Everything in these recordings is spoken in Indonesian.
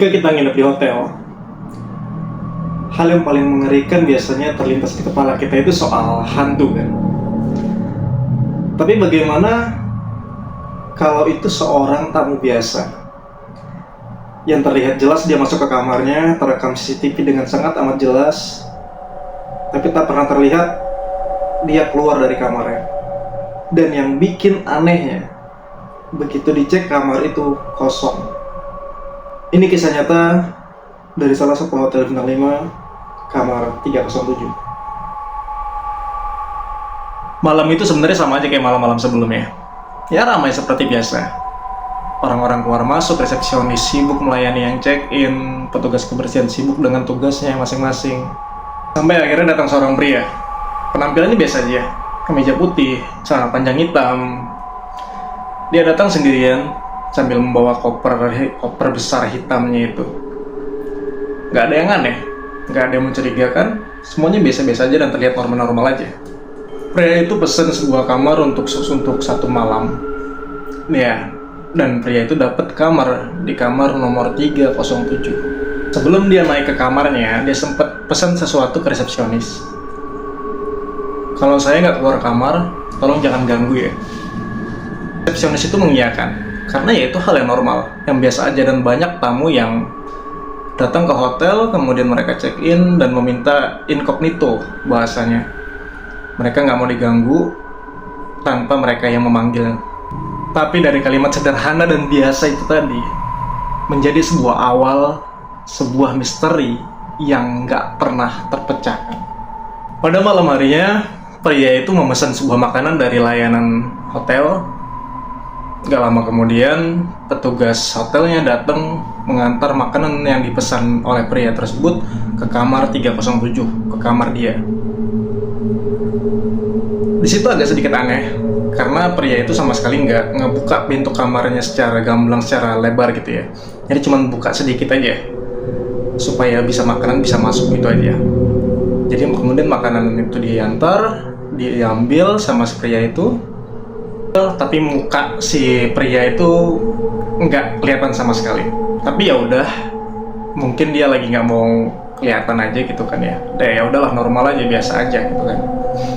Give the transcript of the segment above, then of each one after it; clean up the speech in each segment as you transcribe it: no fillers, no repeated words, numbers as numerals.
Jika kita nginep di hotel, hal yang paling mengerikan biasanya terlintas di kepala kita itu soal hantu kan. Tapi bagaimana kalau itu seorang tamu biasa yang terlihat jelas dia masuk ke kamarnya, terekam CCTV dengan sangat amat jelas, tapi tak pernah terlihat dia keluar dari kamarnya. Dan yang bikin anehnya, begitu dicek kamar itu kosong. Ini kisah nyata dari salah satu hotel bintang 5, kamar 307. Malam itu sebenarnya sama aja kayak malam-malam sebelumnya. Ya ramai seperti biasa. Orang-orang keluar masuk, resepsionis sibuk melayani yang check-in, petugas kebersihan sibuk dengan tugasnya masing-masing. Sampai akhirnya datang seorang pria. Penampilannya biasa aja, kemeja putih, celana panjang hitam. Dia datang sendirian sambil membawa koper besar hitamnya itu. Gak ada yang aneh, gak ada yang mencurigakan, semuanya biasa-biasa aja dan terlihat normal-normal aja. Pria itu pesen sebuah kamar untuk satu malam. Ya, dan pria itu dapat kamar di kamar nomor 307. Sebelum dia naik ke kamarnya, dia sempat pesan sesuatu ke resepsionis. Kalau saya nggak keluar kamar, tolong jangan ganggu ya. Resepsionis itu mengiyakan. Karena ya itu hal yang normal, yang biasa aja, dan banyak tamu yang datang ke hotel, kemudian mereka check-in dan meminta incognito bahasanya. Mereka nggak mau diganggu tanpa mereka yang memanggil. Tapi dari kalimat sederhana dan biasa itu tadi, menjadi sebuah awal, sebuah misteri yang nggak pernah terpecahkan. Pada malam harinya, pria itu memesan sebuah makanan dari layanan hotel. Gak lama kemudian, petugas hotelnya datang mengantar makanan yang dipesan oleh pria tersebut ke kamar 307, ke kamar dia. Di situ agak sedikit aneh, karena pria itu sama sekali nggak ngebuka pintu kamarnya secara gamblang, secara lebar gitu ya. Jadi cuma buka sedikit aja, supaya makanan bisa masuk gitu aja. Jadi kemudian makanan itu diambil sama si pria itu. Tapi muka si pria itu nggak kelihatan sama sekali. Tapi ya udah, mungkin dia lagi nggak mau kelihatan aja gitu kan ya. Ya udahlah, normal aja, biasa aja gitu kan.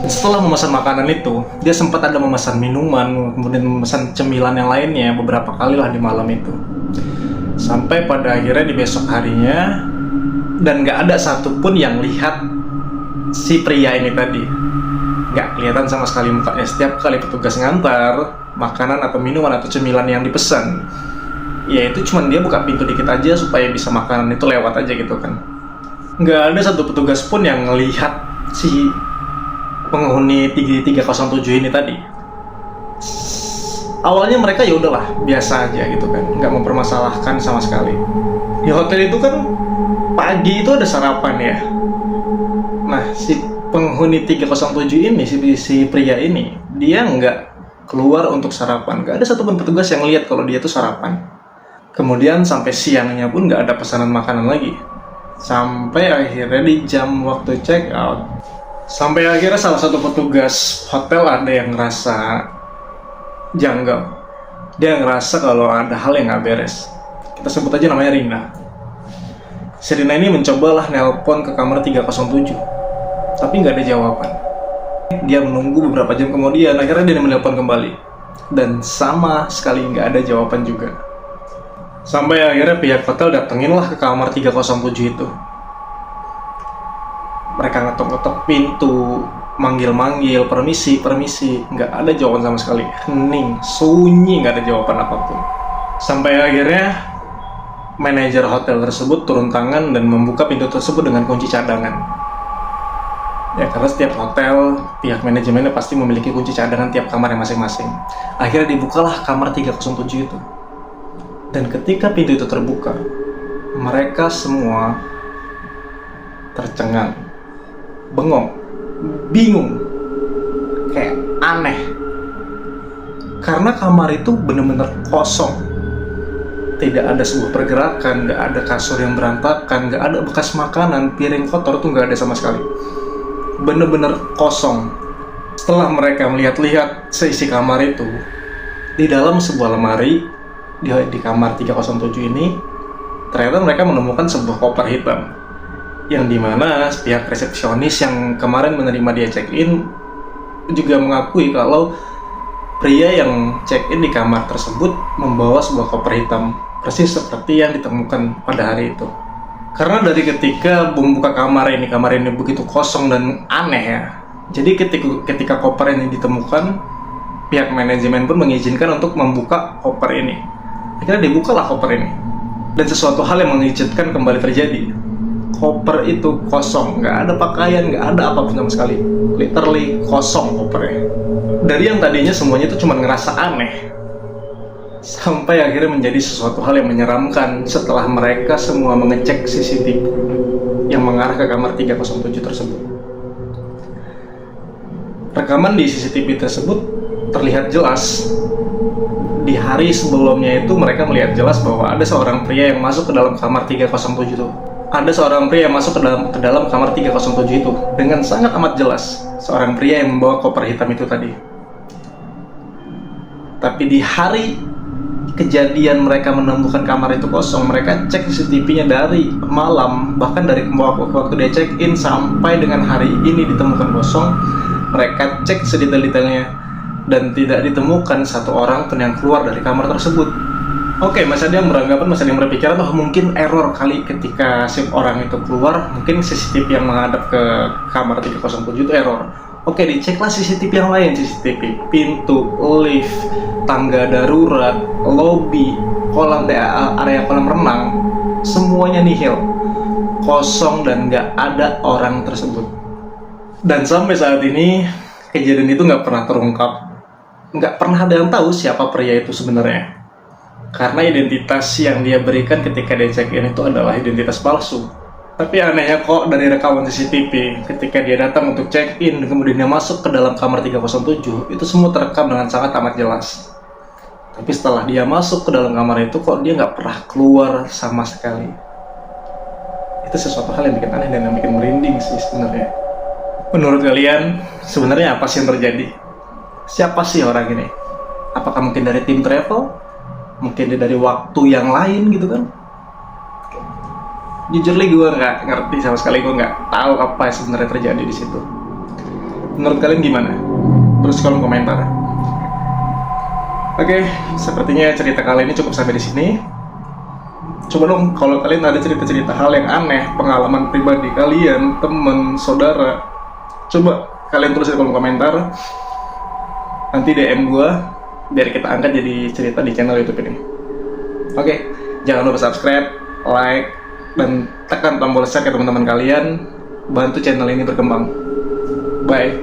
Setelah memesan makanan itu, dia sempat ada memesan minuman, kemudian memesan cemilan yang lainnya beberapa kali lah di malam itu. Sampai pada akhirnya di besok harinya, dan nggak ada satupun yang lihat si pria ini tadi. Nggak kelihatan sama sekali mukanya. Setiap kali petugas ngantar makanan atau minuman atau cemilan yang dipesan, ya itu cuman dia buka pintu dikit aja supaya bisa makanan itu lewat aja gitu kan. Nggak ada satu petugas pun yang ngelihat si penghuni 307 ini tadi. Awalnya mereka ya udahlah, biasa aja gitu kan, nggak mempermasalahkan sama sekali. Di hotel itu kan pagi itu ada sarapan ya. Nah, si penghuni 307 ini, si pria ini, dia nggak keluar untuk sarapan. Nggak ada satupun petugas yang lihat kalau dia tuh sarapan. Kemudian sampai siangnya pun nggak ada pesanan makanan lagi. Sampai akhirnya di jam waktu check out, sampai akhirnya salah satu petugas hotel ada yang ngerasa janggal. Dia ngerasa kalau ada hal yang nggak beres. Kita sebut aja namanya Rina. Si Rina ini mencobalah nelpon ke kamar 307. Tapi nggak ada jawaban. Dia menunggu beberapa jam kemudian, akhirnya dia menelpon kembali. Dan sama sekali nggak ada jawaban juga. Sampai akhirnya pihak hotel datenginlah ke kamar 307 itu. Mereka ngetok-ngetok pintu, manggil-manggil, permisi, nggak ada jawaban sama sekali. Hening, sunyi, nggak ada jawaban apapun. Sampai akhirnya manajer hotel tersebut turun tangan dan membuka pintu tersebut dengan kunci cadangan. Ya, karena setiap hotel, pihak manajemennya pasti memiliki kunci cadangan tiap kamar yang masing-masing. Akhirnya dibukalah kamar 307 itu. Dan ketika pintu itu terbuka, mereka semua tercengang, bengong, bingung, kayak aneh. Karena kamar itu benar-benar kosong. Tidak ada sebuah pergerakan, nggak ada kasur yang berantakan, nggak ada bekas makanan, piring kotor tuh nggak ada sama sekali. Bener-bener kosong. Setelah mereka melihat-lihat seisi kamar itu, di dalam sebuah lemari di kamar 307 ini ternyata mereka menemukan sebuah koper hitam, yang dimana pihak resepsionis yang kemarin menerima dia check-in juga mengakui kalau pria yang check-in di kamar tersebut membawa sebuah koper hitam, persis seperti yang ditemukan pada hari itu. Karena dari ketika membuka kamar ini begitu kosong dan aneh ya. Jadi ketika koper ini ditemukan, pihak manajemen pun mengizinkan untuk membuka koper ini. Akhirnya dibukalah koper ini. Dan sesuatu hal yang mengejutkan kembali terjadi. Koper itu kosong, nggak ada pakaian, nggak ada apapun sama sekali. Literally kosong kopernya. Dari yang tadinya semuanya itu cuma ngerasa aneh, sampai akhirnya menjadi sesuatu hal yang menyeramkan setelah mereka semua mengecek CCTV yang mengarah ke kamar 307 tersebut. Rekaman di CCTV tersebut terlihat jelas. Di hari sebelumnya itu mereka melihat jelas bahwa ada seorang pria yang masuk ke dalam kamar 307 itu. Ada seorang pria yang masuk ke dalam kamar 307 itu dengan sangat amat jelas. Seorang pria yang membawa koper hitam itu tadi. Tapi di hari kejadian mereka menemukan kamar itu kosong, mereka cek CCTV-nya dari malam, bahkan dari waktu dia check-in sampai dengan hari ini ditemukan kosong. Mereka cek sedetail-detailnya dan tidak ditemukan satu orang pun yang keluar dari kamar tersebut. Oke, masih ada yang beranggapan, masih ada yang berpikiran mungkin error kali ketika si orang itu keluar, mungkin CCTV yang menghadap ke kamar 307 itu error. Oke, diceklah CCTV yang lain, CCTV pintu, lift, tangga darurat, lobby, area kolam renang, semuanya nihil, kosong dan nggak ada orang tersebut. Dan sampai saat ini kejadian itu nggak pernah terungkap, nggak pernah ada yang tahu siapa pria itu sebenarnya, karena identitas yang dia berikan ketika dia check-in itu adalah identitas palsu. Tapi anehnya kok dari rekaman CCTV ketika dia datang untuk check-in dan kemudian dia masuk ke dalam kamar 307 itu semua terekam dengan sangat amat jelas. Tapi setelah dia masuk ke dalam kamar itu kok dia nggak pernah keluar sama sekali. Itu sesuatu hal yang bikin aneh dan yang bikin merinding sih sebenarnya. Menurut kalian sebenarnya apa sih yang terjadi? Siapa sih orang ini? Apakah mungkin dari tim travel? Mungkin dari waktu yang lain gitu kan? Jujur li gue nggak ngerti sama sekali, gue nggak tahu apa yang sebenarnya terjadi di situ. Menurut kalian gimana? Terus kolom komentar. Oke, sepertinya cerita kali ini cukup sampai di sini. Coba dong kalau kalian ada cerita-cerita hal yang aneh, pengalaman pribadi kalian, temen, saudara, coba kalian tulis di kolom komentar. Nanti DM gue biar kita angkat jadi cerita di channel YouTube ini. Oke, jangan lupa subscribe, like, dan tekan tombol share ke teman-teman kalian. Bantu channel ini berkembang. Bye.